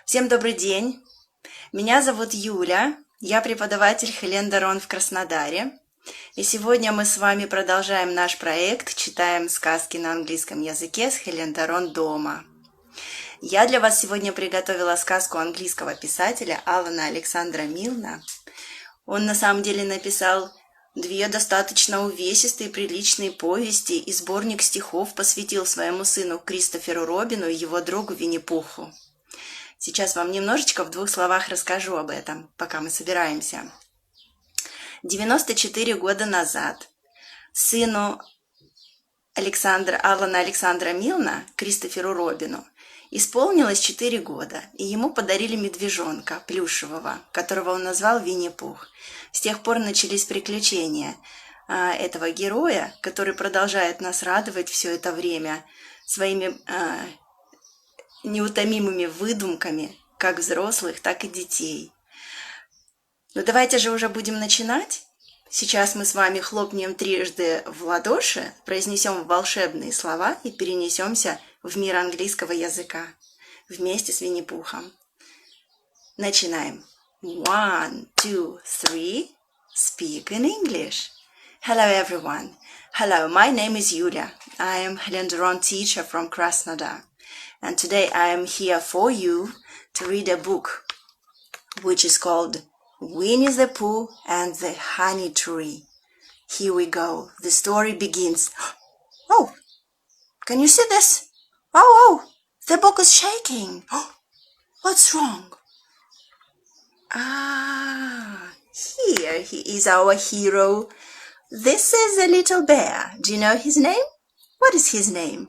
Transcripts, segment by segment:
Всем добрый день. Меня зовут Юля. Я преподаватель Helen Doron в Краснодаре. И сегодня мы с вами продолжаем наш проект «Читаем сказки на английском языке» с Helen Doron дома. Я для вас сегодня приготовила сказку английского писателя Алана Александра Милна. Он на самом деле написал 2 достаточно увесистые, приличные повести и сборник стихов посвятил своему сыну Кристоферу Робину и его другу Винни Пуху. Сейчас вам немножечко в 2 словах расскажу об этом, пока мы собираемся. 94 года назад сыну Алана Александра Милна, Кристоферу Робину, исполнилось 4 года, и ему подарили медвежонка плюшевого, которого он назвал Винни Пух. С тех пор начались приключения этого героя, который продолжает нас радовать все это время своими неутомимыми выдумками, как взрослых, так и детей. Ну давайте же уже будем начинать. Сейчас мы с вами хлопнем трижды в ладоши, произнесем волшебные слова и перенесемся в мир английского языка вместе с Винни-Пухом. Начинаем. 1, 2, 3. Speak in English. Hello everyone. Hello, my name is Yulia. I am Helen Doron teacher from Krasnodar. And today I am here for you to read a book which is called Winnie the Pooh and the Honey Tree. Here we go. The story begins. Oh, can you see this? Oh, the book is shaking. What's wrong? Here he is, our hero. This is a little bear. Do you know his name? What is his name?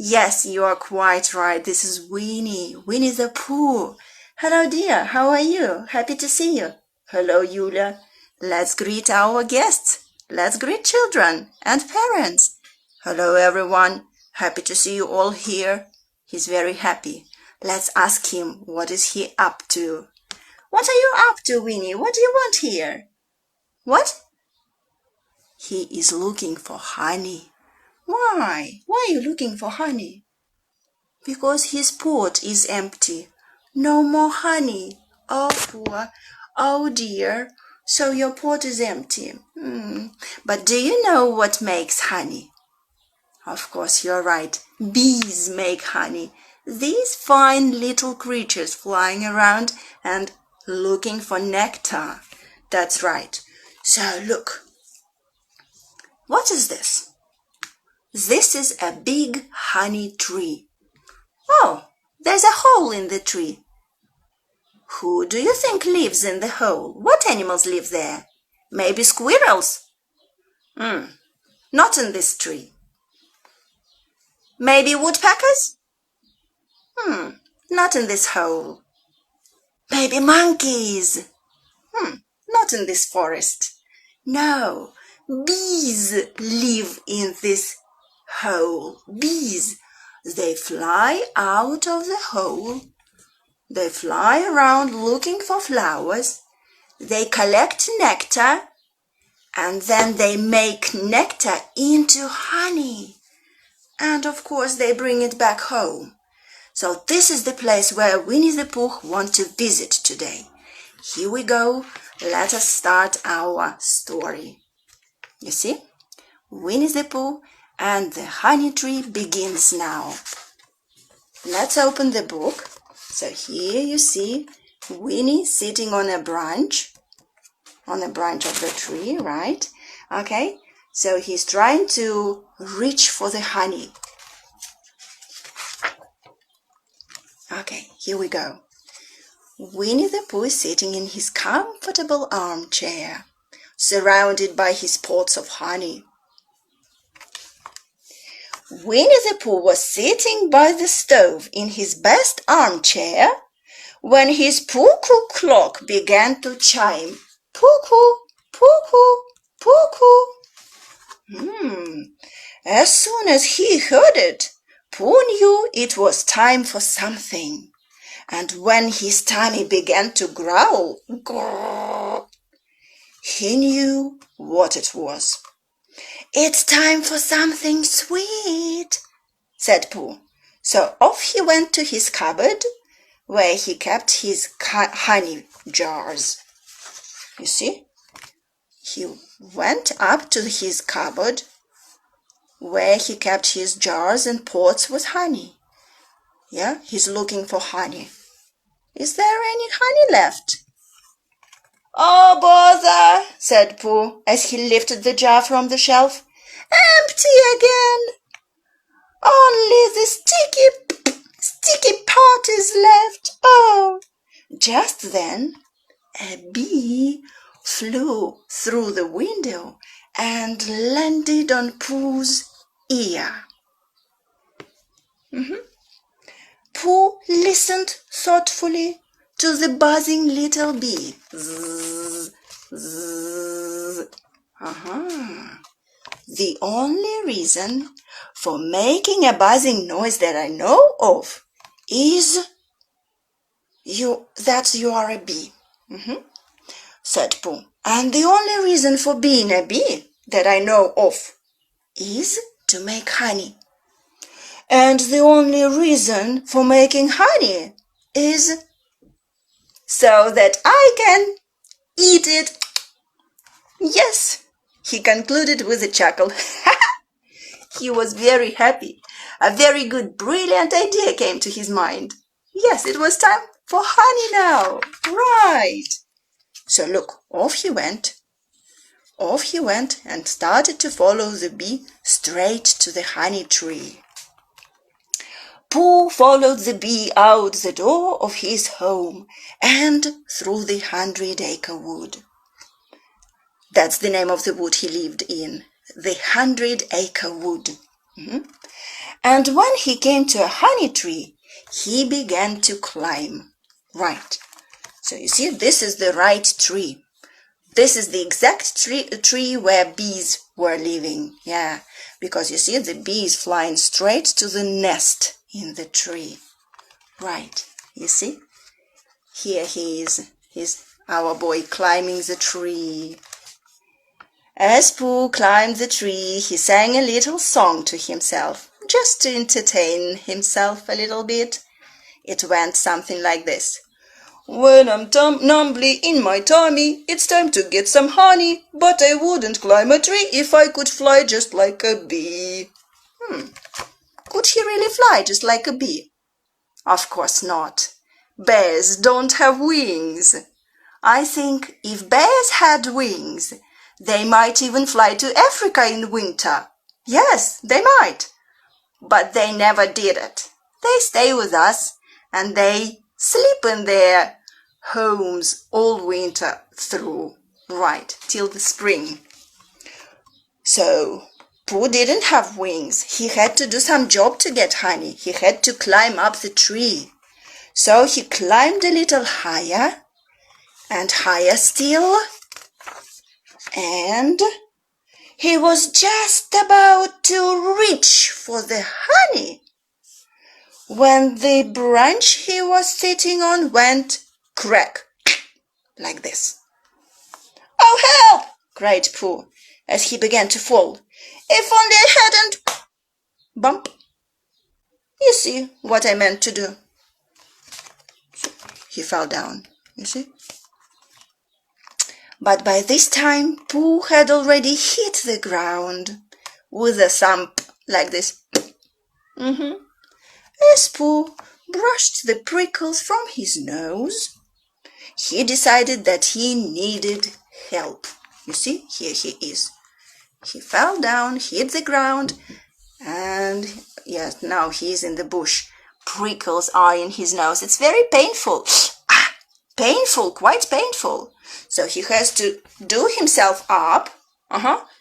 Yes, you are quite right. This is Winnie the Pooh. Hello, dear. How are you? Happy to see you. Hello, Yulia. Let's greet our guests. Let's greet children and parents. Hello, everyone. Happy to see you all here. He's very happy. Let's ask him, what is he up to? What are you up to, Winnie? What do you want here? What? He is looking for honey. Why? Why are you looking for honey? Because his pot is empty. No more honey. Oh, poor. Oh, dear. So your pot is empty. But do you know what makes honey? Of course, you're right. Bees make honey. These fine little creatures flying around and looking for nectar. That's right. So look. What is this? This is a big honey tree. Oh, there's a hole in the tree. Who do you think lives in the hole? What animals live there? Maybe squirrels? Not in this tree. Maybe woodpeckers? Not in this hole. Maybe monkeys? Not in this forest. No, bees live in this hole. Bees. They fly out of the hole. They fly around looking for flowers. They collect nectar. And then they make nectar into honey. And of course they bring it back home. So this is the place where Winnie the Pooh wants to visit today. Here we go. Let us start our story. You see? Winnie the Pooh and the honey tree begins now. Let's open the book. So here you see Winnie sitting on a branch of the tree, right? Okay, so he's trying to reach for the honey. Okay, here we go. Winnie the Pooh is sitting in his comfortable armchair, surrounded by his pots of honey. Winnie the Pooh was sitting by the stove in his best armchair when his cuckoo clock began to chime. Cuckoo, cuckoo, cuckoo. As soon as he heard it, Pooh knew it was time for something. And when his tummy began to growl, grrr, he knew what it was. It's time for something sweet, said Pooh. So off he went to his cupboard, where he kept his honey jars. You see? He went up to his cupboard where he kept his jars and pots with honey. Yeah, he's looking for honey. Is there any honey left? Oh, bother, said Pooh as he lifted the jar from the shelf. Empty again. Only the sticky part is left. Oh! Just then, a bee flew through the window and landed on Pooh's ear. Pooh listened thoughtfully to the buzzing little bee. Zzz, zzz. The only reason for making a buzzing noise that I know of is that you are a bee, said Pooh. And the only reason for being a bee that I know of is to make honey. And the only reason for making honey is so that I can eat it. Yes, he concluded with a chuckle. He was very happy. A very good, brilliant idea came to his mind. Yes, it was time for honey now. Right. So look, off he went. Off he went and started to follow the bee straight to the honey tree. Pooh followed the bee out the door of his home and through the 100-acre wood. That's the name of the wood he lived in, the 100-acre wood. And when he came to a honey tree, he began to climb. Right. So you see, this is the right tree. This is the exact tree where bees were living. Yeah, because you see, the bee is flying straight to the nest in the tree. Right. You see? Here he is. He's our boy climbing the tree. As Pooh climbed the tree, he sang a little song to himself, just to entertain himself a little bit. It went something like this. When I'm numbly in my tummy, it's time to get some honey, but I wouldn't climb a tree if I could fly just like a bee. Could he really fly just like a bee? Of course not. Bears don't have wings. I think if bears had wings, they might even fly to Africa in winter. Yes, they might. But they never did it. They stay with us and they sleep in their homes all winter through, right, till the spring. So, Pooh didn't have wings. He had to do some job to get honey. He had to climb up the tree. So he climbed a little higher and higher still. And he was just about to reach for the honey when the branch he was sitting on went crack, like this. Oh, help! Cried Pooh as he began to fall. If only I hadn't... Bump. You see what I meant to do. He fell down, you see? But by this time, Pooh had already hit the ground with a thump like this. As Pooh brushed the prickles from his nose, he decided that he needed help. You see, here he is. He fell down, hit the ground, and yes, now he's in the bush. Prickles are in his nose. It's very painful. Painful, quite painful. So he has to do himself up,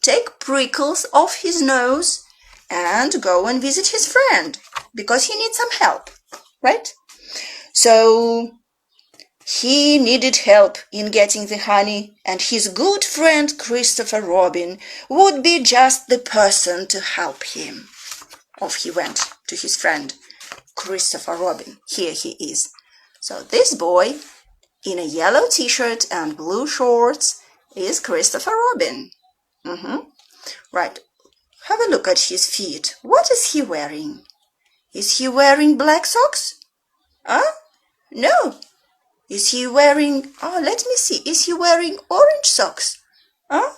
take prickles off his nose, and go and visit his friend, because he needs some help, right? So he needed help in getting the honey, and his good friend Christopher Robin would be just the person to help him. Off he went to his friend Christopher Robin. Here he is. So this boy in a yellow t-shirt and blue shorts is Christopher Robin. Right. Have a look at his feet. What is he wearing? Is he wearing black socks? No. Is he wearing, let me see, is he wearing orange socks? Huh?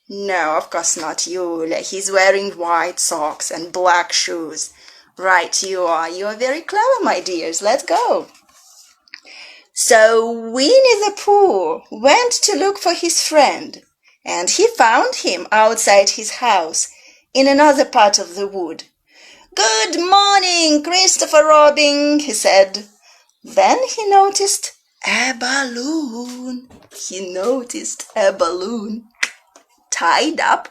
No, of course not, Yulia. He's wearing white socks and black shoes. Right, you are. You are very clever, my dears. Let's go. So Winnie the Pooh went to look for his friend, and he found him outside his house in another part of the wood. Good morning, Christopher Robin, he said. Then he noticed a balloon. Tied up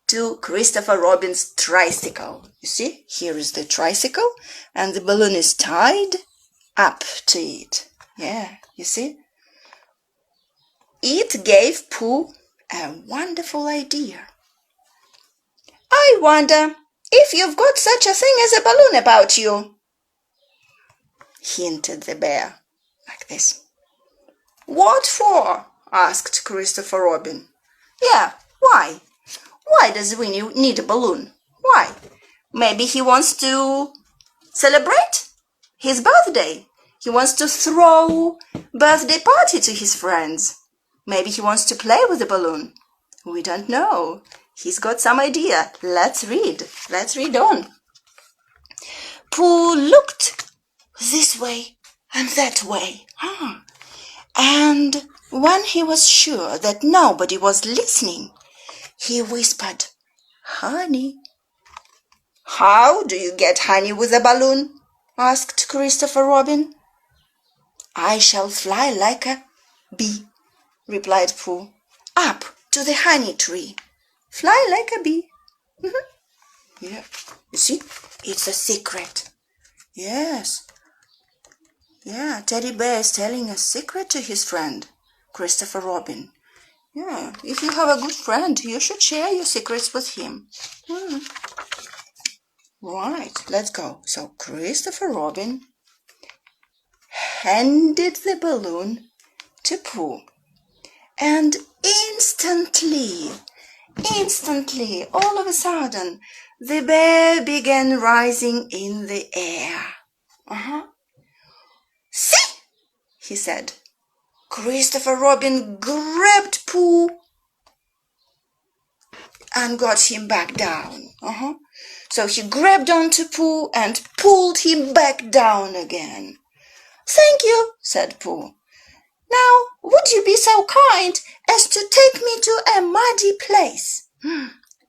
to Christopher Robin's tricycle. You see, here is the tricycle, and the balloon is tied up to it. Yeah, you see? It gave Pooh a wonderful idea. I wonder if you've got such a thing as a balloon about you, hinted the bear, like this. What for? Asked Christopher Robin. Yeah, why? Why does Winnie need a balloon? Why? Maybe he wants to celebrate his birthday. He wants to throw a birthday party to his friends. Maybe he wants to play with the balloon. We don't know. He's got some idea. Let's read. Let's read on. Pooh looked this way and that way. And when he was sure that nobody was listening, he whispered, Honey. How do you get honey with a balloon? Asked Christopher Robin. I shall fly like a bee, replied Pooh, up to the honey tree. Fly like a bee. Yeah, you see, it's a secret. Yes. Yeah, Teddy Bear is telling a secret to his friend, Christopher Robin. Yeah, if you have a good friend, you should share your secrets with him. Right, let's go. So Christopher Robin handed the balloon to Pooh, and instantly, all of a sudden, the bear began rising in the air. See, he said. Christopher Robin grabbed Pooh and got him back down. So he grabbed onto Pooh and pulled him back down again. Thank you, said Pooh. Now, would you be so kind as to take me to a muddy place?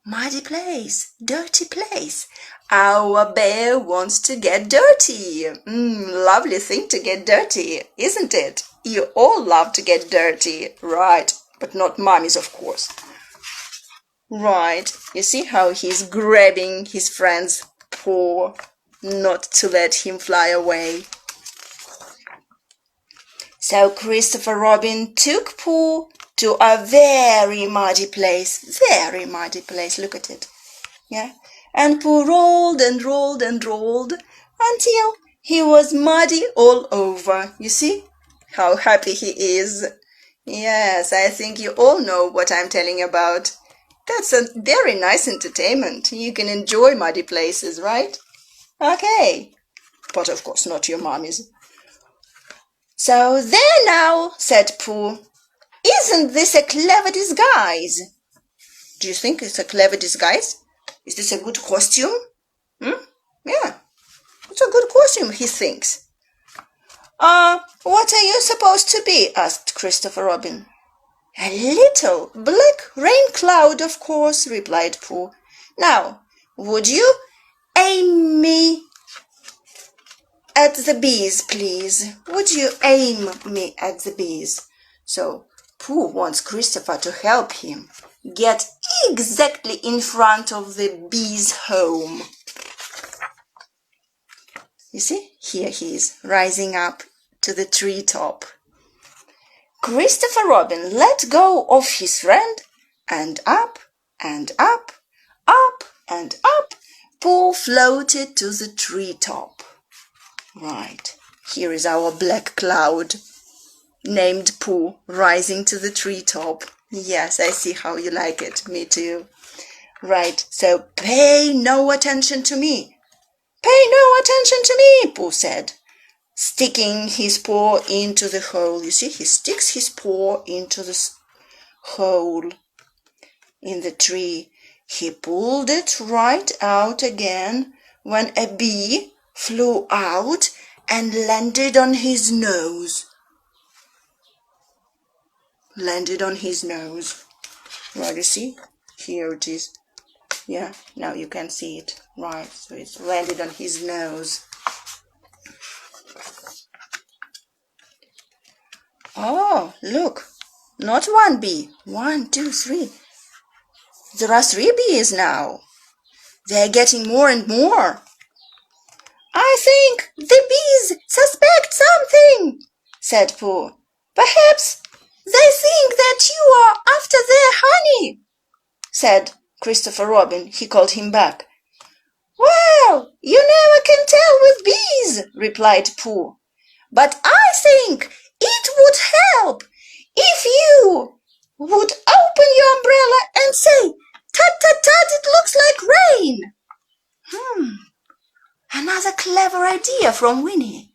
Muddy place, dirty place. Our bear wants to get dirty. Lovely thing to get dirty, isn't it? You all love to get dirty, right? But not mummies, of course. Right, you see how he's grabbing his friend's paw, not to let him fly away. So Christopher Robin took Pooh to a very muddy place, look at it. Yeah, and Pooh rolled and rolled and rolled until he was muddy all over. You see how happy he is? Yes, I think you all know what I'm telling about. That's a very nice entertainment. You can enjoy muddy places, right? Okay, but of course not your mummies. So there now, said Pooh. Isn't this a clever disguise? Do you think it's a clever disguise? Is this a good costume? Yeah, it's a good costume, he thinks. What are you supposed to be? Asked Christopher Robin. A little black rain cloud, of course, replied Pooh. Now, would you aim me at the bees, please? Would you aim me at the bees? So Pooh wants Christopher to help him get exactly in front of the bees' home. You see, here he is, rising up to the treetop. Christopher Robin let go of his friend, and up and up, up and up, Pooh floated to the treetop. Right, here is our black cloud, named Pooh, rising to the treetop. Yes, I see how you like it. Me too. Right, so pay no attention to me. Pay no attention to me, Pooh said. sticking his paw into the hole. You see, he sticks his paw into the hole in the tree. He pulled it right out again when a bee flew out and landed on his nose. Landed on his nose. Right, you see? Here it is. Yeah, now you can see it. Right, so it's landed on his nose. Oh, look. Not one bee. 1, 2, 3. There are 3 bees now. They're getting more and more. I think the bees suspect something, said Pooh. Perhaps they think that you are after their honey, said Christopher Robin. He called him back. Well, you never can tell with bees, replied Pooh. But I think it would help if you would open your umbrella and say, tut, tut, tut, it looks like rain. Another clever idea from Winnie.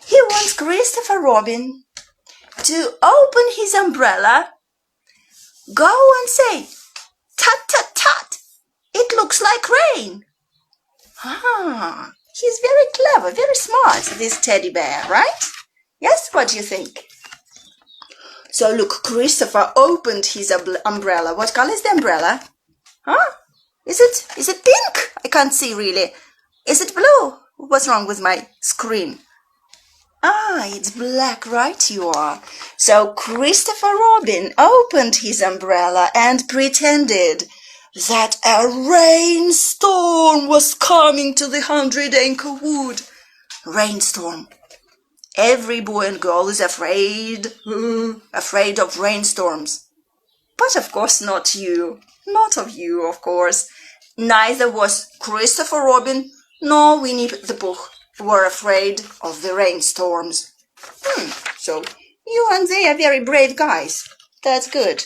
He wants Christopher Robin to open his umbrella, go and say, tut, tut, tut, it looks like rain. He's very clever, very smart, this teddy bear, right? Yes, what do you think? So look, Christopher opened his umbrella. What color is the umbrella? Is it pink? I can't see really. Is it blue? What's wrong with my screen? It's black, right you are. So Christopher Robin opened his umbrella and pretended that a rainstorm was coming to the 100-acre wood. Rainstorm. Every boy and girl is afraid of rainstorms. But of course not you. Not of you, of course. Neither was Christopher Robin nor Winnie the Pooh were afraid of the rainstorms. So you and they are very brave guys. That's good.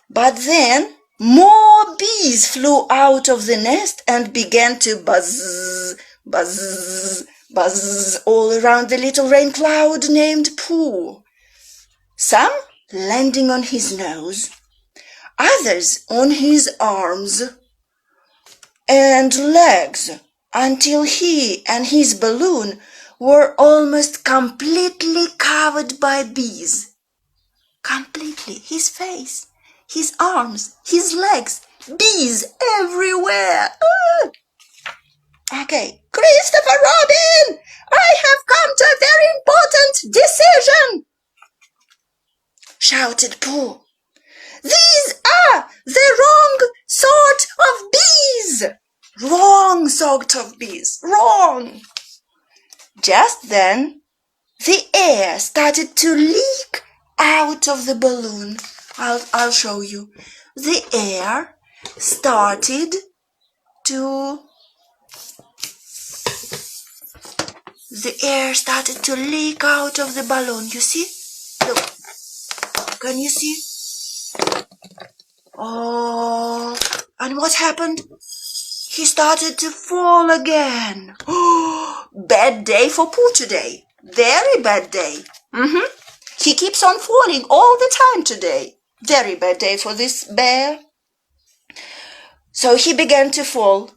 But then more bees flew out of the nest and began to buzz, buzz, buzz all around the little rain cloud named Pooh. Some landing on his nose, others on his arms and legs, until he and his balloon were almost completely covered by bees. Completely. His face, his arms, his legs, bees everywhere. Okay. Christopher Robin, I have come to a very important decision, shouted Pooh. These are the wrong sort of bees. Wrong sort of bees. Wrong. Just then, the air started to leak out of the balloon. I'll show you. The air started to leak out of the balloon. You see? Look. Can you see? Oh, and what happened? He started to fall again. Bad day for Pooh today. Very bad day. He keeps on falling all the time today. Very bad day for this bear. So he began to fall.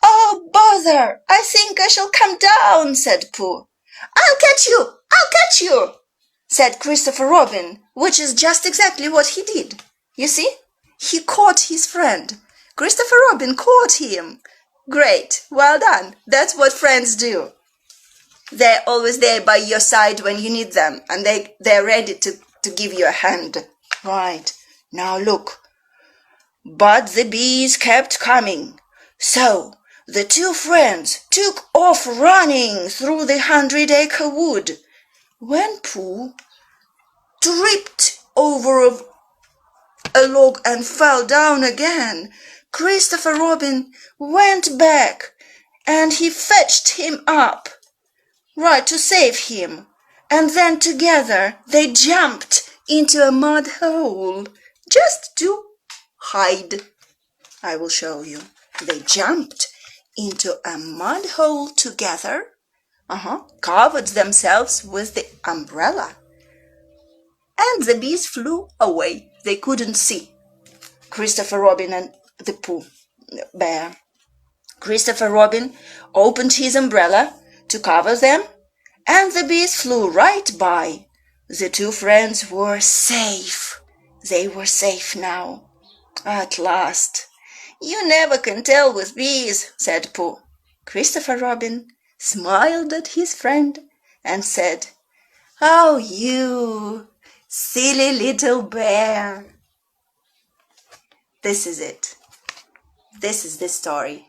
Oh, bother! I think I shall come down, said Pooh. I'll catch you, said Christopher Robin, which is just exactly what he did. You see? He caught his friend. Christopher Robin caught him. Great. Well done. That's what friends do. They're always there by your side when you need them, and they're ready to give you a hand. Right. Now look. But the bees kept coming. So the two friends took off running through the 100-acre wood. When Pooh tripped over a log and fell down again, Christopher Robin went back and he fetched him up, right, to save him. And then together they jumped into a mud hole just to hide. I will show you. They jumped into a mud hole together, covered themselves with the umbrella. And the bees flew away. They couldn't see Christopher Robin and the Pooh Bear. Christopher Robin opened his umbrella to cover them, and the bees flew right by. The two friends were safe. They were safe now. At last. You never can tell with bees, said Pooh. Christopher Robin smiled at his friend and said, Oh, you silly little bear. This is it. This is the story.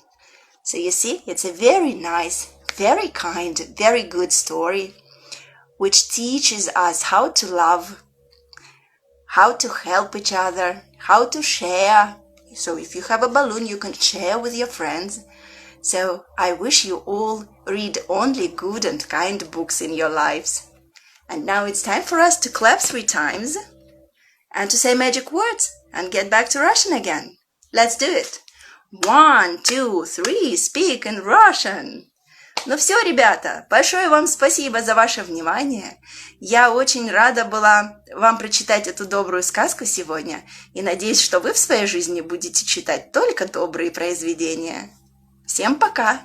So you see, it's a very nice, very kind, very good story which teaches us how to love, how to help each other, how to share. So if you have a balloon, you can share with your friends. So I wish you all read only good and kind books in your lives. And now it's time for us to clap 3 times and to say magic words and get back to Russian again. Let's do it. 1, 2, 3, speak in Russian. Ну все, ребята, большое вам спасибо за ваше внимание. Я очень рада была вам прочитать эту добрую сказку сегодня и надеюсь, что вы в своей жизни будете читать только добрые произведения. Всем пока!